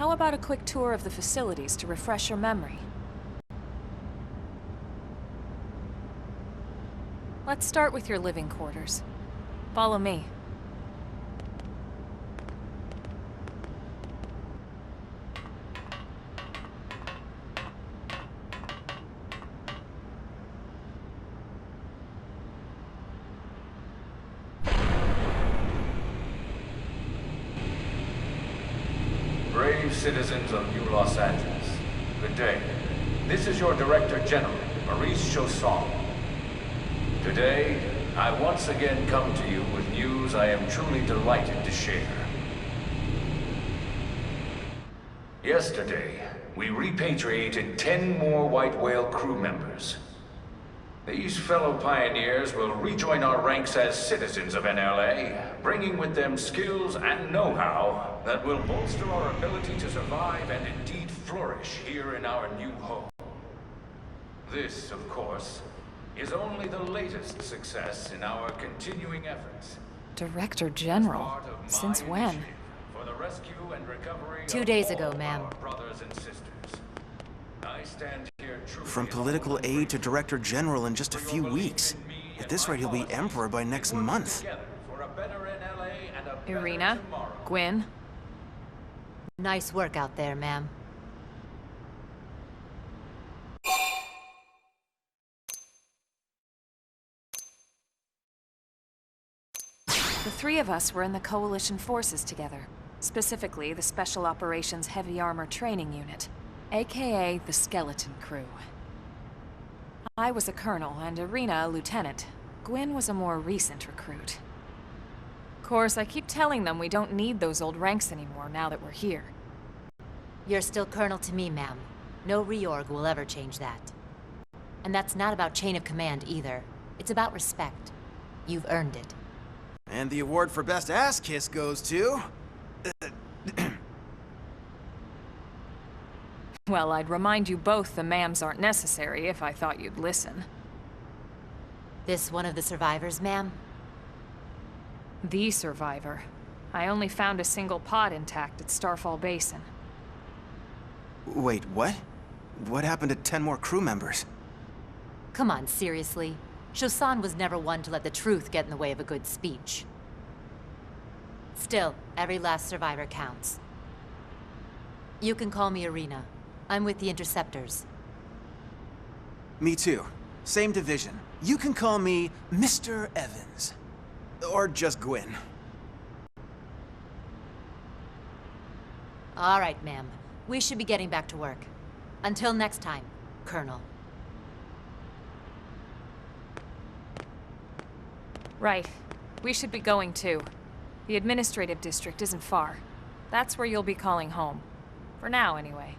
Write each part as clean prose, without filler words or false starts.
How about a quick tour of the facilities to refresh your memory? Let's start with your living quarters. Follow me. Brave citizens of New Los Angeles, good day. This is your Director General, Maurice Chausson. Today, I once again come to you with news I am truly delighted to share. Yesterday, we repatriated 10 more White Whale crew members. These fellow pioneers will rejoin our ranks as citizens of NLA, bringing with them skills and know-how that will bolster our ability to survive and indeed flourish here in our new home. This, of course, is only the latest success in our continuing efforts. Director General? Since when? For the rescue and recovery 2 days ago, ma'am. Brothers and sisters. I stand here truly From political aide to Director General in just a few weeks. At this rate, he'll be Emperor by next month. Irina? Gwyn? Nice work out there, ma'am. The three of us were in the Coalition forces together. Specifically, the Special Operations Heavy Armor Training Unit, aka the Skeleton Crew. I was a colonel and Irina a lieutenant. Gwyn was a more recent recruit. Of course, I keep telling them we don't need those old ranks anymore now that we're here. You're still colonel to me, ma'am. No reorg will ever change that. And that's not about chain of command either. It's about respect. You've earned it. And the award for Best Ass Kiss goes to... Well, I'd remind you both the ma'ams aren't necessary if I thought you'd listen. This one of the survivors, ma'am? The survivor. I only found a single pod intact at Starfall Basin. Wait, what? What happened to 10 more crew members? Come on, seriously? Chausson was never one to let the truth get in the way of a good speech. Still, every last survivor counts. You can call me Irina. I'm with the Interceptors. Me too. Same division. You can call me Mr. Evans. Or just Gwyn. All right, ma'am. We should be getting back to work. Until next time, Colonel. Right. We should be going too. The administrative district isn't far. That's where you'll be calling home. For now, anyway.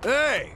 Hey!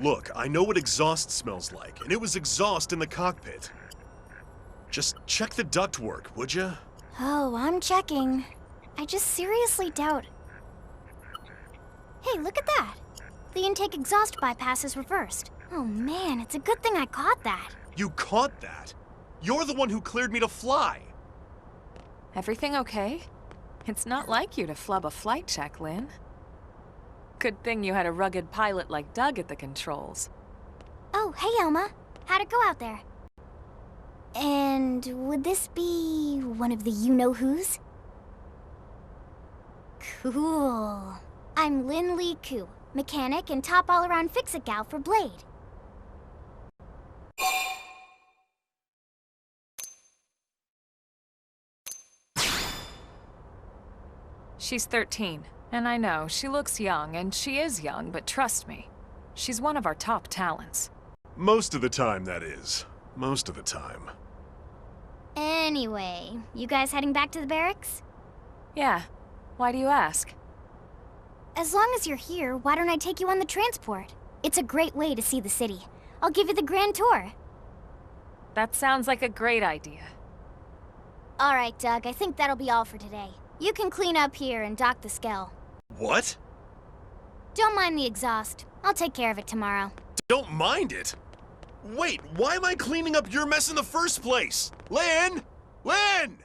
Look, I know what exhaust smells like, and it was exhaust in the cockpit. Just check the ductwork, would ya? Oh, I'm checking. I just seriously doubt... Hey, look at that! The intake exhaust bypass is reversed. Oh man, it's a good thing I caught that. You caught that? You're the one who cleared me to fly! Everything okay? It's not like you to flub a flight check, Lynn. Good thing you had a rugged pilot like Doug at the controls. Oh, hey Elma. How'd it go out there? And would this be one of the you-know-whos? Cool. I'm Lynn Lee Koo, mechanic and top all-around fix-it gal for Blade. She's 13, and I know, she looks young, and she is young, but trust me, she's one of our top talents. Most of the time, that is. Most of the time. Anyway, you guys heading back to the barracks? Yeah. Why do you ask? As long as you're here, why don't I take you on the transport? It's a great way to see the city. I'll give you the grand tour. That sounds like a great idea. All right, Doug, I think that'll be all for today. You can clean up here and dock the Skell. What? Don't mind the exhaust. I'll take care of it tomorrow. Don't mind it? Wait, why am I cleaning up your mess in the first place? Lynn! Lynn!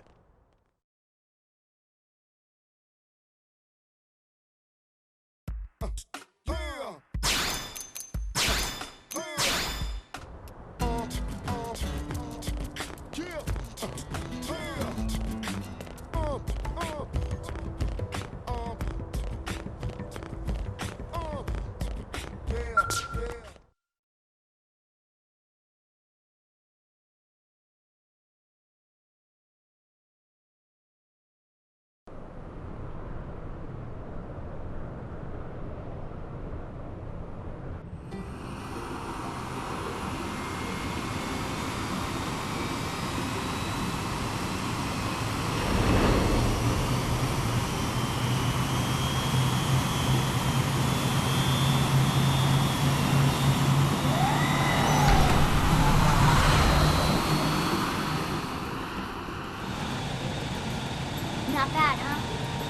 Not bad, huh?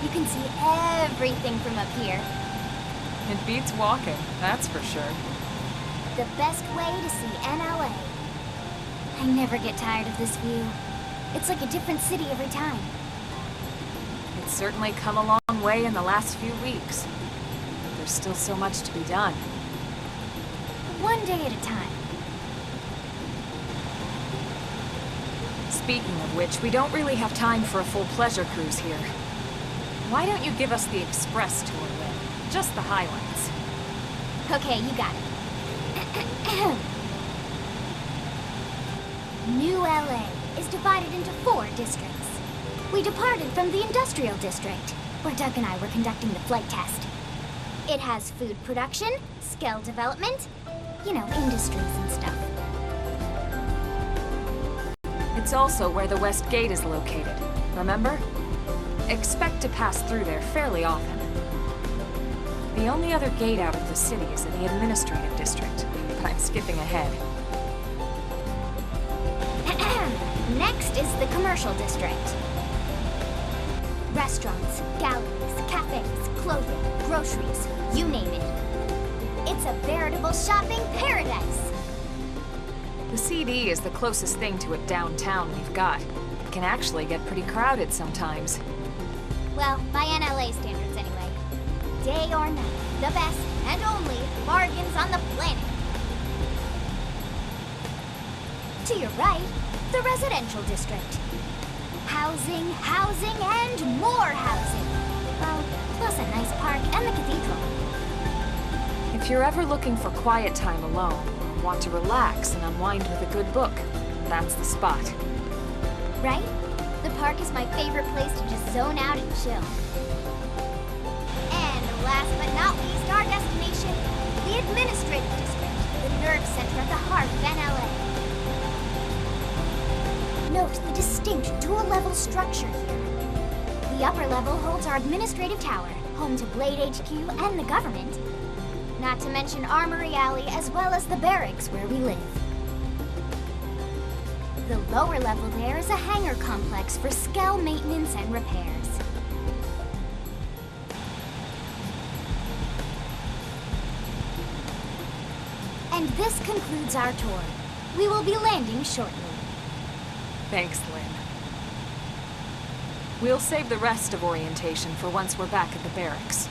You can see everything from up here. It beats walking, that's for sure. The best way to see NLA. I never get tired of this view. It's like a different city every time. It's certainly come a long way in the last few weeks. But there's still so much to be done. One day at a time. Speaking of which, we don't really have time for a full pleasure cruise here. Why don't you give us the express tour, Lynn? Just the highlights. Okay, you got it. New LA is divided into 4 districts. We departed from the industrial district, where Doug and I were conducting the flight test. It has food production, skill development, you know, industries and stuff. It's also where the West Gate is located, remember? Expect to pass through there fairly often. The only other gate out of the city is in the administrative district, but I'm skipping ahead. Next is the commercial district. Restaurants, galleries, cafes, clothing, groceries, you name it. It's a veritable shopping paradise. The CD is the closest thing to it downtown we've got. It can actually get pretty crowded sometimes. Well, by NLA standards anyway. Day or night, the best and only bargains on the planet. To your right, the residential district. Housing, housing, and more housing. Well, plus a nice park and the cathedral. If you're ever looking for quiet time alone, or want to relax and unwind with a good book, that's the spot. Right? The park is my favorite place to just zone out and chill. And last but not least, our destination, the administrative district, the nerve center at the heart of NLA. Note the distinct dual-level structure here. The upper level holds our administrative tower, home to Blade HQ and the government. Not to mention Armory Alley as well as the barracks where we live. The lower level there is a hangar complex for Skell maintenance and repairs. And this concludes our tour. We will be landing shortly. Thanks, Lynn. We'll save the rest of orientation for once we're back at the barracks.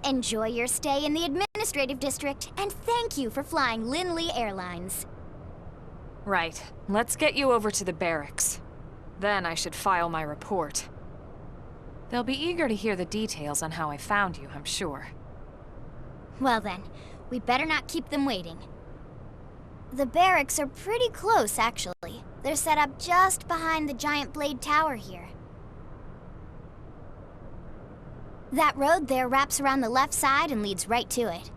Enjoy your stay in the administrative district, and thank you for flying Linley Airlines. Right. Let's get you over to the barracks. Then I should file my report. They'll be eager to hear the details on how I found you, I'm sure. Well then, we better not keep them waiting. The barracks are pretty close, actually. They're set up just behind the giant blade tower here. That road there wraps around the left side and leads right to it.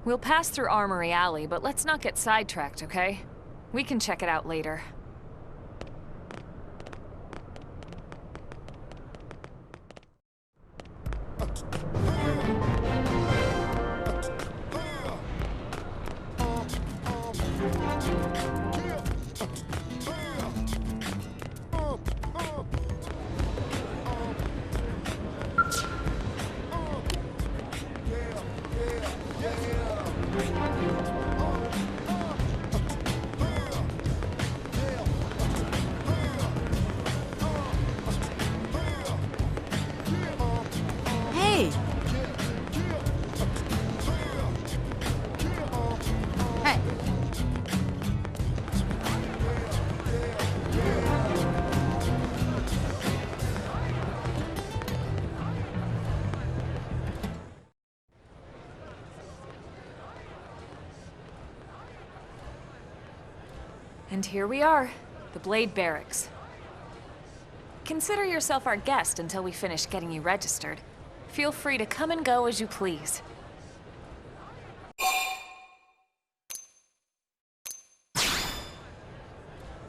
We'll pass through Armory Alley, but let's not get sidetracked, okay? We can check it out later. Hey! Hey! And here we are, the Blade Barracks. Consider yourself our guest until we finish getting you registered. Feel free to come and go as you please.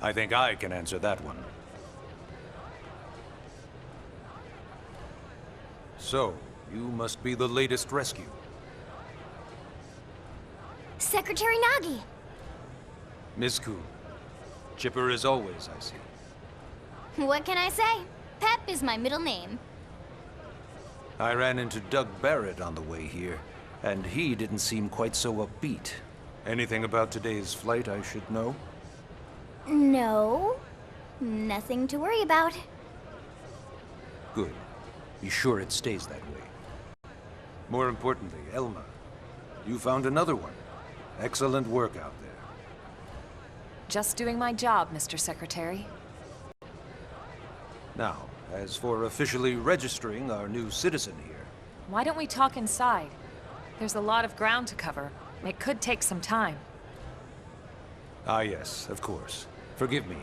I think I can answer that one. So, you must be the latest rescue. Secretary Nagi! Miss Kuhn. Chipper as always, I see. What can I say? Pep is my middle name. I ran into Doug Barrett on the way here, and he didn't seem quite so upbeat. Anything about today's flight I should know? No. Nothing to worry about. Good. Be sure it stays that way. More importantly, Elma, you found another one. Excellent work out there. Just doing my job, Mr. Secretary. Now, as for officially registering our new citizen here... Why don't we talk inside? There's a lot of ground to cover. It could take some time. Ah yes, of course. Forgive me.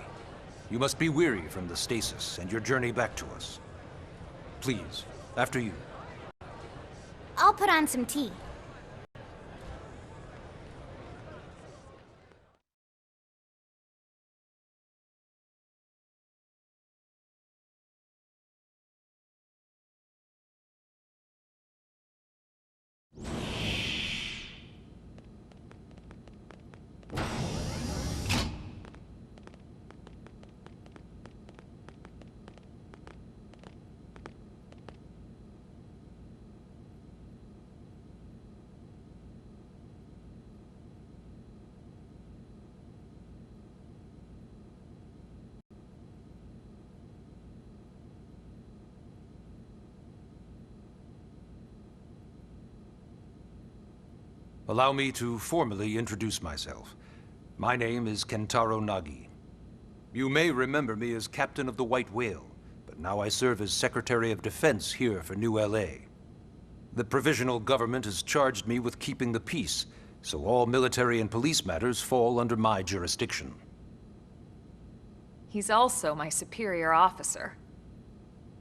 You must be weary from the stasis and your journey back to us. Please, after you. I'll put on some tea. Allow me to formally introduce myself. My name is Kentaro Nagi. You may remember me as captain of the White Whale, but now I serve as Secretary of Defense here for New LA. The provisional government has charged me with keeping the peace, so all military and police matters fall under my jurisdiction. He's also my superior officer.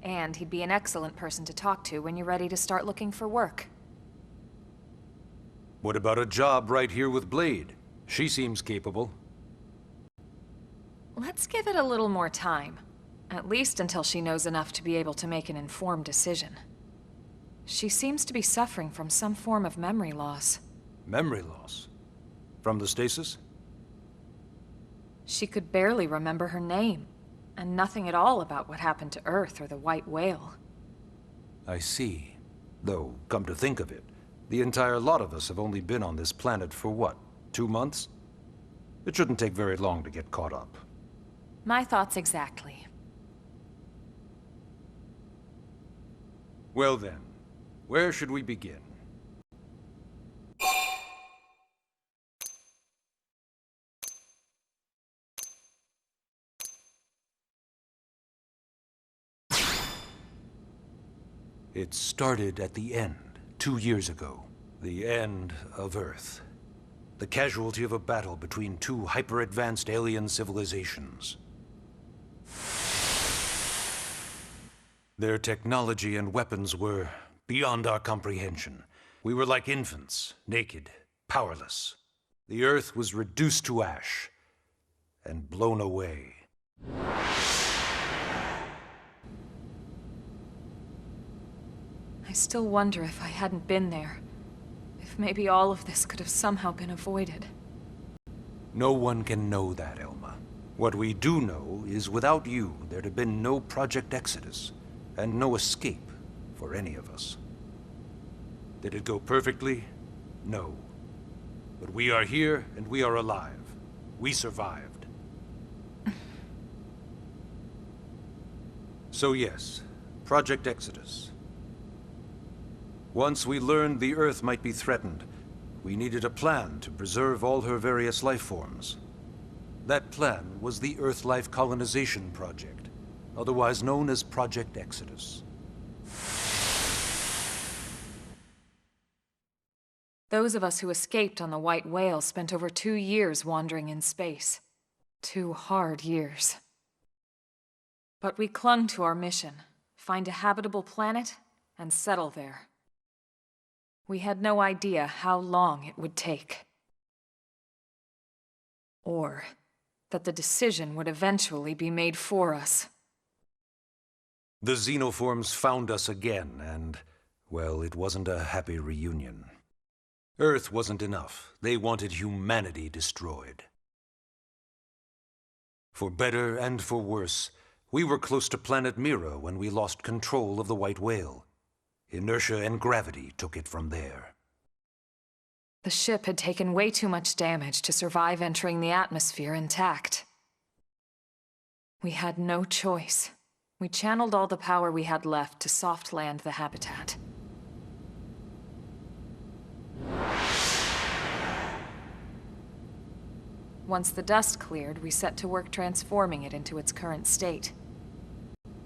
And he'd be an excellent person to talk to when you're ready to start looking for work. What about a job right here with Blade? She seems capable. Let's give it a little more time. At least until she knows enough to be able to make an informed decision. She seems to be suffering from some form of memory loss. Memory loss? From the stasis? She could barely remember her name, and nothing at all about what happened to Earth or the White Whale. I see. Though, come to think of it, the entire lot of us have only been on this planet for what, 2 months? It shouldn't take very long to get caught up. My thoughts exactly. Well then, where should we begin? It started at the end, 2 years ago. The end of Earth. The casualty of a battle between two hyper-advanced alien civilizations. Their technology and weapons were beyond our comprehension. We were like infants, naked, powerless. The Earth was reduced to ash and blown away. I still wonder if I hadn't been there. If maybe all of this could have somehow been avoided. No one can know that, Elma. What we do know is without you, there'd have been no Project Exodus, and no escape for any of us. Did it go perfectly? No. But we are here, and we are alive. We survived. So yes, Project Exodus. Once we learned the Earth might be threatened, we needed a plan to preserve all her various life forms. That plan was the Earth Life Colonization Project, otherwise known as Project Exodus. Those of us who escaped on the White Whale spent over 2 years wandering in space. 2 hard years. But we clung to our mission, find a habitable planet and settle there. We had no idea how long it would take. Or that the decision would eventually be made for us. The xenoforms found us again, and, well, it wasn't a happy reunion. Earth wasn't enough. They wanted humanity destroyed. For better and for worse, we were close to planet Mira when we lost control of the White Whale. Inertia and gravity took it from there. The ship had taken way too much damage to survive entering the atmosphere intact. We had no choice. We channeled all the power we had left to soft land the habitat. Once the dust cleared, we set to work transforming it into its current state.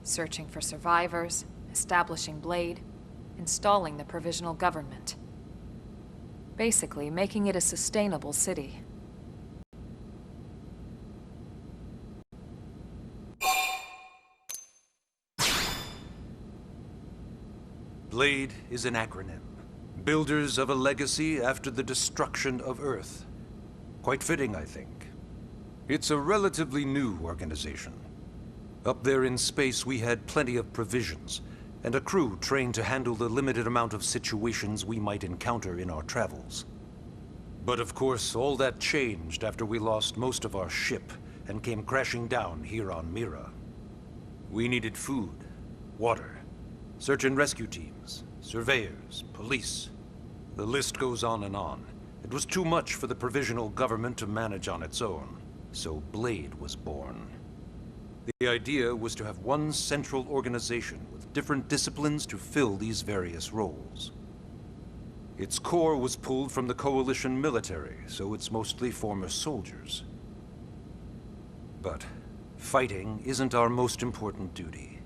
Searching for survivors, establishing Blade, installing the provisional government. Basically, making it a sustainable city. Blade is an acronym. Builders of a legacy after the destruction of Earth. Quite fitting, I think. It's a relatively new organization. Up there in space, we had plenty of provisions, and a crew trained to handle the limited amount of situations we might encounter in our travels. But of course, all that changed after we lost most of our ship and came crashing down here on Mira. We needed food, water, search and rescue teams, surveyors, police. The list goes on and on. It was too much for the provisional government to manage on its own, so Blade was born. The idea was to have one central organization with different disciplines to fill these various roles. Its core was pulled from the Coalition military, so it's mostly former soldiers. But fighting isn't our most important duty.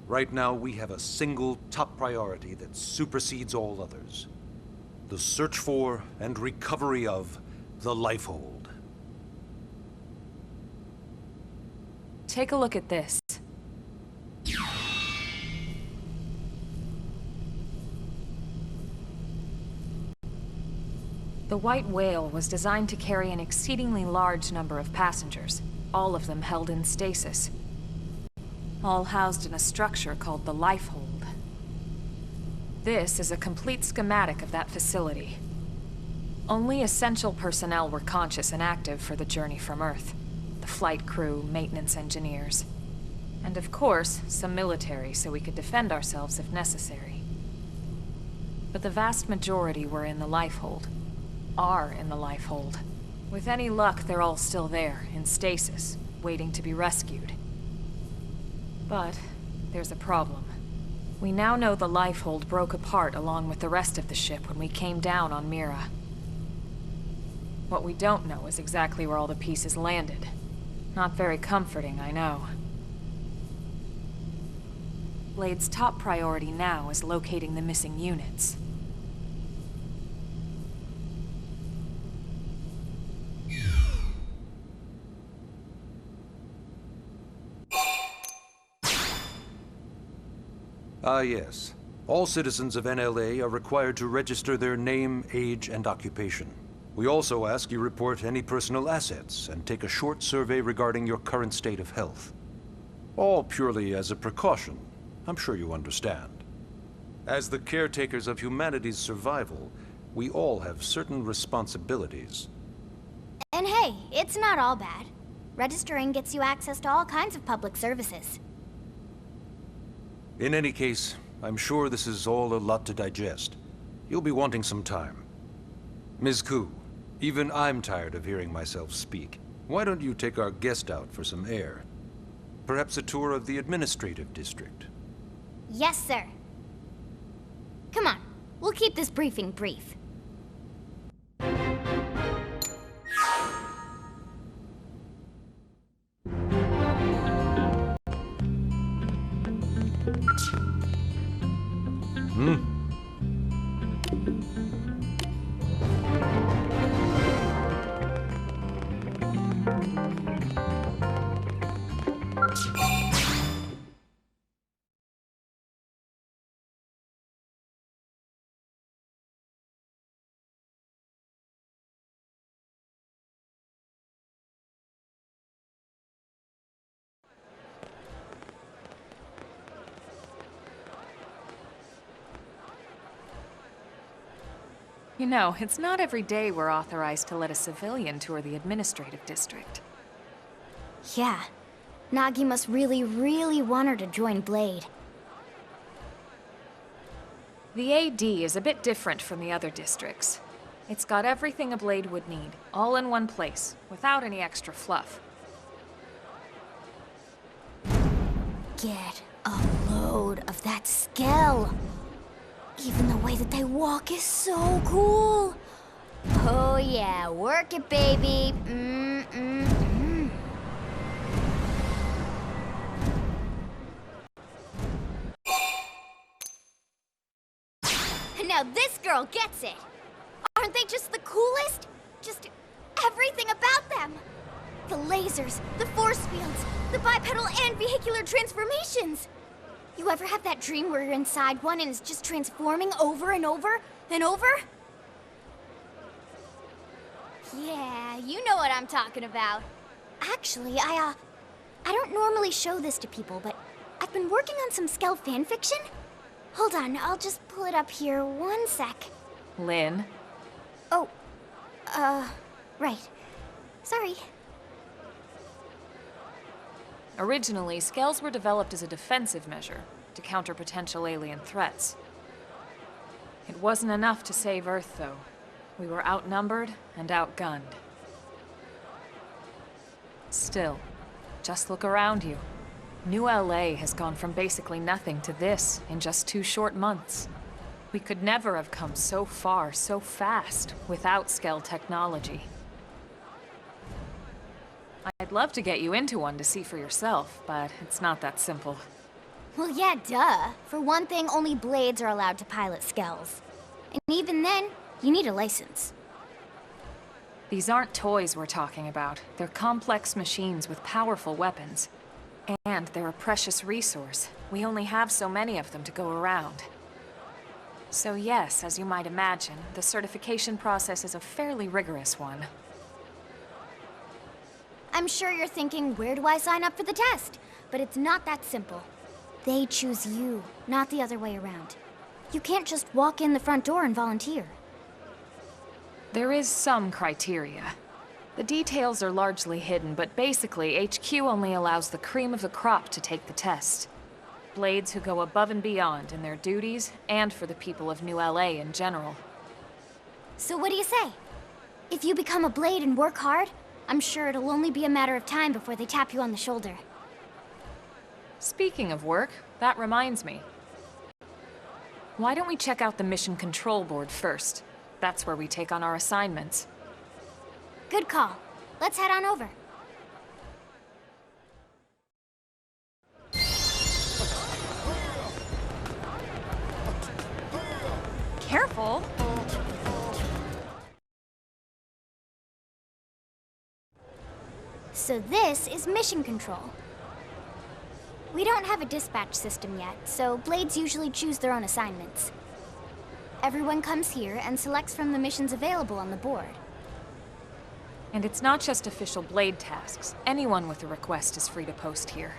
Right now, we have a single top priority that supersedes all others. The search for and recovery of the Lifehold. Take a look at this. The White Whale was designed to carry an exceedingly large number of passengers, all of them held in stasis. All housed in a structure called the Lifehold. This is a complete schematic of that facility. Only essential personnel were conscious and active for the journey from Earth. The flight crew, maintenance engineers. And of course, some military so we could defend ourselves if necessary. But the vast majority were in the Lifehold. Are in the Lifehold. With any luck, they're all still there, in stasis, waiting to be rescued. But there's a problem. We now know the Lifehold broke apart along with the rest of the ship when we came down on Mira. What we don't know is exactly where all the pieces landed. Not very comforting, I know. Blade's top priority now is locating the missing units. Yes. All citizens of NLA are required to register their name, age, and occupation. We also ask you report any personal assets and take a short survey regarding your current state of health. All purely as a precaution. I'm sure you understand. As the caretakers of humanity's survival, we all have certain responsibilities. And hey, it's not all bad. Registering gets you access to all kinds of public services. In any case, I'm sure this is all a lot to digest. You'll be wanting some time. Ms. Koo, even I'm tired of hearing myself speak. Why don't you take our guest out for some air? Perhaps a tour of the administrative district. Yes, sir. Come on, we'll keep this briefing brief. You know, it's not every day we're authorized to let a civilian tour the administrative district. Yeah. Nagi must really, really want her to join Blade. The AD is a bit different from the other districts. It's got everything a Blade would need, all in one place, without any extra fluff. Get a load of that Skell. Even the way that they walk is so cool. Oh yeah, work it, baby. Now this girl gets it. Aren't they just the coolest? Just everything about them. The lasers, the force fields, the bipedal and vehicular transformations. You ever have that dream where you're inside one and it's just transforming over and over and over? Yeah, you know what I'm talking about. Actually, I don't normally show this to people, but I've been working on some Skell fanfiction. Hold on, I'll just pull it up here 1 sec. Lynn? Oh, right. Sorry. Originally, Skells were developed as a defensive measure to counter potential alien threats. It wasn't enough to save Earth, though. We were outnumbered and outgunned. Still, just look around you. New LA has gone from basically nothing to this in just 2 short months. We could never have come so far, so fast, without Skell technology. I'd love to get you into one to see for yourself, but it's not that simple. Well, yeah, duh. For one thing, only blades are allowed to pilot skells. And even then, you need a license. These aren't toys we're talking about. They're complex machines with powerful weapons. And they're a precious resource. We only have so many of them to go around. So yes, as you might imagine, the certification process is a fairly rigorous one. I'm sure you're thinking, where do I sign up for the test? But it's not that simple. They choose you, not the other way around. You can't just walk in the front door and volunteer. There is some criteria. The details are largely hidden, but basically, HQ only allows the cream of the crop to take the test. Blades who go above and beyond in their duties, and for the people of New LA in general. So what do you say? If you become a blade and work hard, I'm sure it'll only be a matter of time before they tap you on the shoulder. Speaking of work, that reminds me. Why don't we check out the mission control board first? That's where we take on our assignments. Good call. Let's head on over. Careful! So this is mission control. We don't have a dispatch system yet, so blades usually choose their own assignments. Everyone comes here and selects from the missions available on the board. And it's not just official blade tasks. Anyone with a request is free to post here.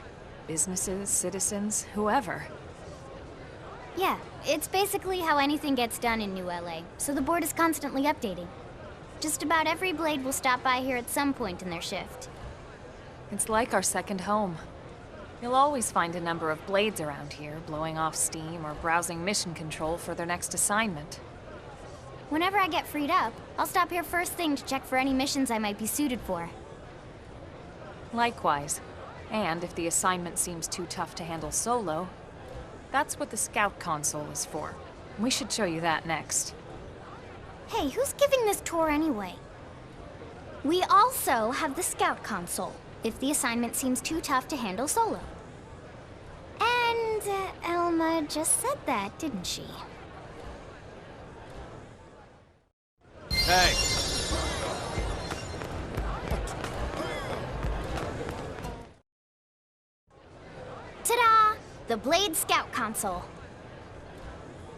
Businesses, citizens, whoever. Yeah, it's basically how anything gets done in New LA, so the board is constantly updating. Just about every blade will stop by here at some point in their shift. It's like our second home. You'll always find a number of blades around here, blowing off steam or browsing mission control for their next assignment. Whenever I get freed up, I'll stop here first thing to check for any missions I might be suited for. Likewise. And if the assignment seems too tough to handle solo, that's what the scout console is for. We should show you that next. Hey, who's giving this tour anyway? We also have the scout console, if the assignment seems too tough to handle solo. And Elma just said that, didn't she? Hey! Ta-da! The Blade Scout Console.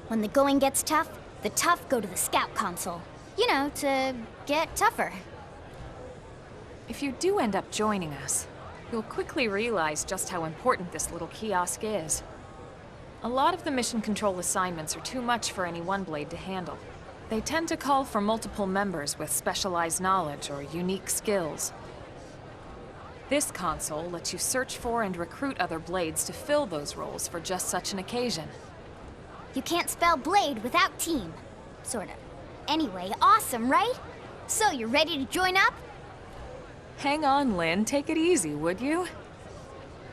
When the going gets tough, the tough go to the Scout Console. You know, to get tougher. If you do end up joining us, you'll quickly realize just how important this little kiosk is. A lot of the mission control assignments are too much for any one blade to handle. They tend to call for multiple members with specialized knowledge or unique skills. This console lets you search for and recruit other blades to fill those roles for just such an occasion. You can't spell blade without team. Sorta. Anyway, awesome, right? So, you ready to join up? Hang on, Lynn. Take it easy, would you?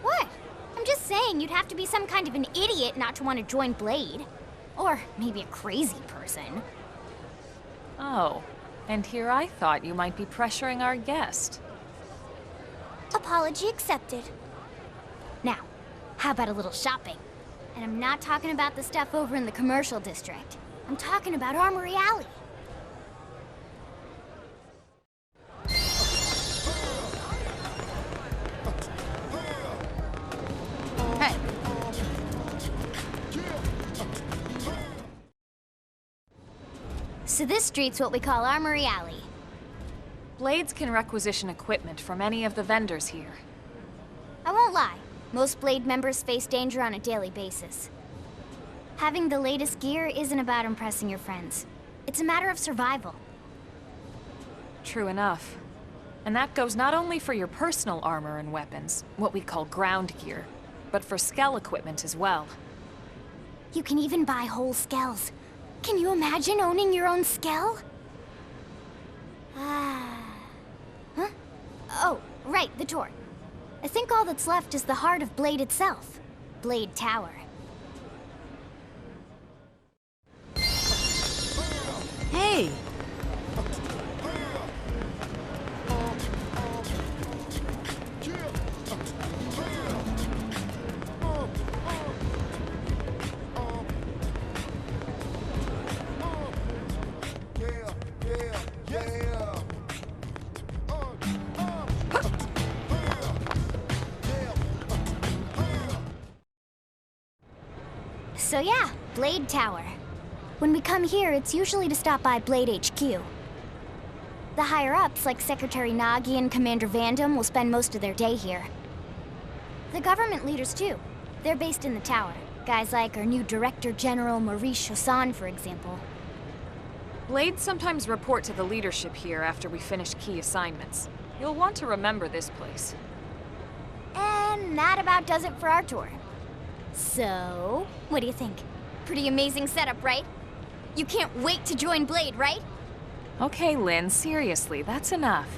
What? I'm just saying you'd have to be some kind of an idiot not to want to join Blade. Or maybe a crazy person. Oh, and here I thought you might be pressuring our guest. Apology accepted. Now, how about a little shopping? And I'm not talking about the stuff over in the commercial district. I'm talking about Armory Alley. Hey. So this street's what we call Armory Alley. Blades can requisition equipment from any of the vendors here. I won't lie, most Blade members face danger on a daily basis. Having the latest gear isn't about impressing your friends. It's a matter of survival. True enough. And that goes not only for your personal armor and weapons, what we call ground gear, but for skell equipment as well. You can even buy whole skells. Can you imagine owning your own skell? Huh? Oh, right, the tour. I think all that's left is the heart of Blade itself. Blade Tower. Hey! So yeah, Blade Tower. When we come here, it's usually to stop by Blade HQ. The higher-ups, like Secretary Nagi and Commander Vandam, will spend most of their day here. The government leaders, too. They're based in the tower. Guys like our new Director General Maurice Chassan, for example. Blades sometimes report to the leadership here after we finish key assignments. You'll want to remember this place. And that about does it for our tour. So, what do you think? Pretty amazing setup, right? You can't wait to join Blade, right? Okay, Lynn, seriously, that's enough.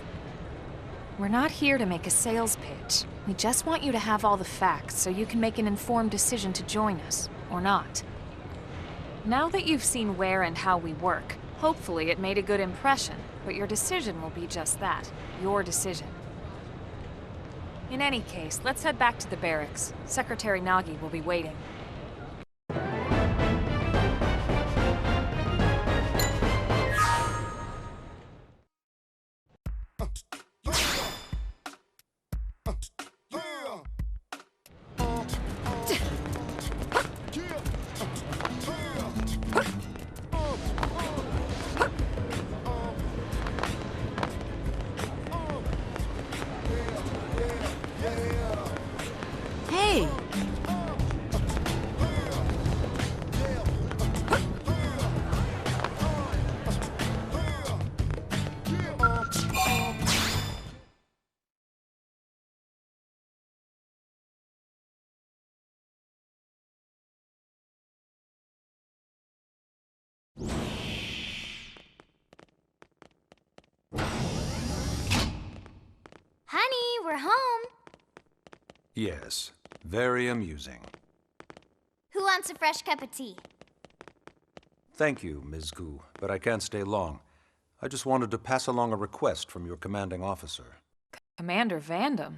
We're not here to make a sales pitch. We just want you to have all the facts so you can make an informed decision to join us, or not. Now that you've seen where and how we work, hopefully it made a good impression, but your decision will be just that, your decision. In any case, let's head back to the barracks. Secretary Nagi will be waiting. Hey! Honey, we're home. Yes, very amusing. Who wants a fresh cup of tea? Thank you, Ms. Gu, but I can't stay long. I just wanted to pass along a request from your commanding officer. Commander Vandam?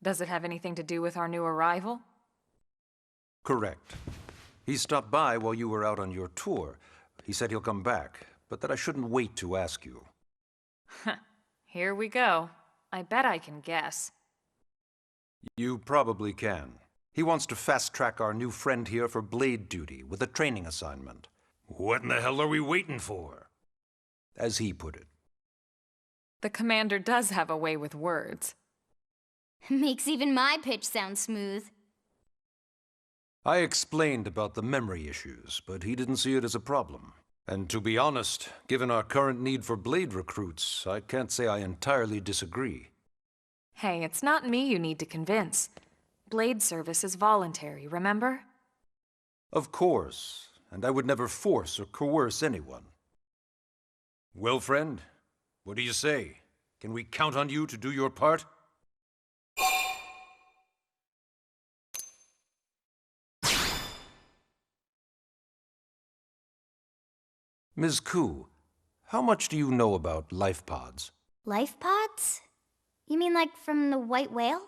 Does it have anything to do with our new arrival? Correct. He stopped by while you were out on your tour. He said he'll come back, but that I shouldn't wait to ask you. Here we go. I bet I can guess. You probably can. He wants to fast-track our new friend here for blade duty with a training assignment. What in the hell are we waiting for? As he put it. The commander does have a way with words. Makes even my pitch sound smooth. I explained about the memory issues, but he didn't see it as a problem. And to be honest, given our current need for blade recruits, I can't say I entirely disagree. Hey, it's not me you need to convince. Blade service is voluntary, remember? Of course, and I would never force or coerce anyone. Well, friend, what do you say? Can we count on you to do your part? Ms. Ku, how much do you know about life pods? Life pods? You mean like from the white whale?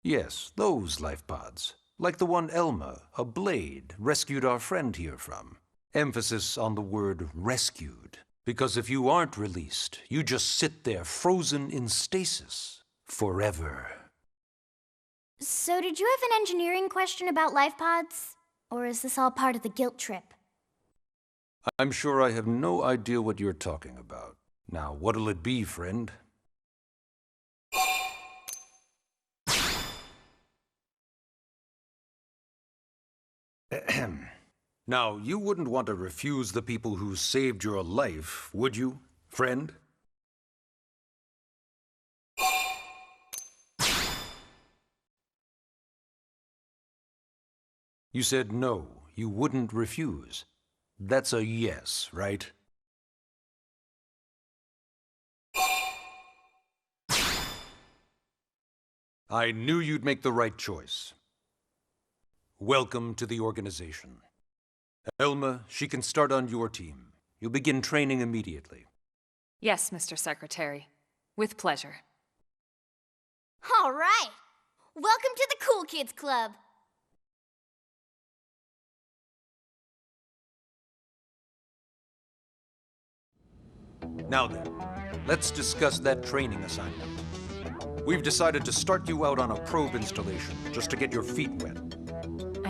Yes, those life pods. Like the one Elma, a blade, rescued our friend here from. Emphasis on the word rescued. Because if you aren't released, you just sit there frozen in stasis. Forever. So did you have an engineering question about life pods? Or is this all part of the guilt trip? I'm sure I have no idea what you're talking about. Now, what'll it be, friend? Now, you wouldn't want to refuse the people who saved your life, would you, friend? You said no, you wouldn't refuse. That's a yes, right? I knew you'd make the right choice. Welcome to the organization. Elma, she can start on your team. You'll begin training immediately. Yes, Mr. Secretary. With pleasure. All right! Welcome to the Cool Kids Club! Now then, let's discuss that training assignment. We've decided to start you out on a probe installation, just to get your feet wet.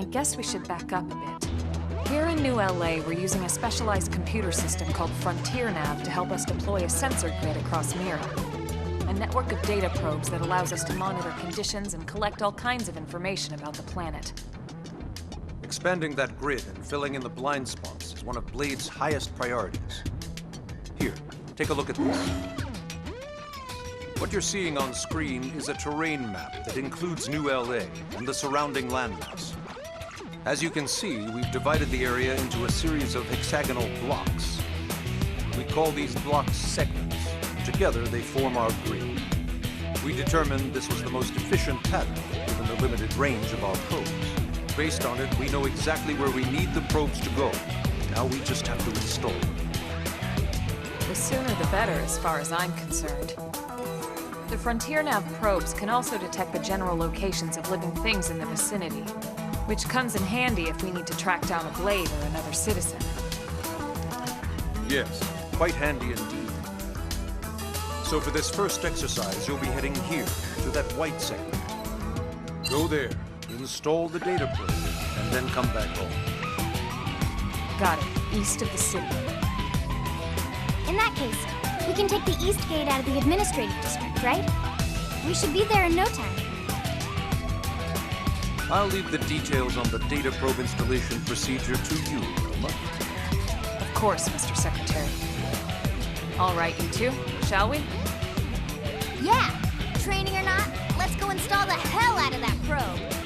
I guess we should back up a bit. Here in New LA, we're using a specialized computer system called Frontier Nav to help us deploy a sensor grid across Mira. A network of data probes that allows us to monitor conditions and collect all kinds of information about the planet. Expanding that grid and filling in the blind spots is one of Blade's highest priorities. Here, take a look at this. What you're seeing on screen is a terrain map that includes New LA and the surrounding landmass. As you can see, we've divided the area into a series of hexagonal blocks. We call these blocks segments. Together, they form our grid. We determined this was the most efficient pattern, given the limited range of our probes. Based on it, we know exactly where we need the probes to go. Now we just have to install them. The sooner the better, as far as I'm concerned. The Frontier Nav probes can also detect the general locations of living things in the vicinity, which comes in handy if we need to track down a Blade or another citizen. Yes, quite handy indeed. So for this first exercise, you'll be heading here, to that white segment. Go there, install the data probe, and then come back home. Got it. East of the city. In that case, we can take the east gate out of the administrative district, right? We should be there in no time. I'll leave the details on the data probe installation procedure to you, Wilma. Of course, Mr. Secretary. All right, you two, shall we? Yeah! Training or not, let's go install the hell out of that probe!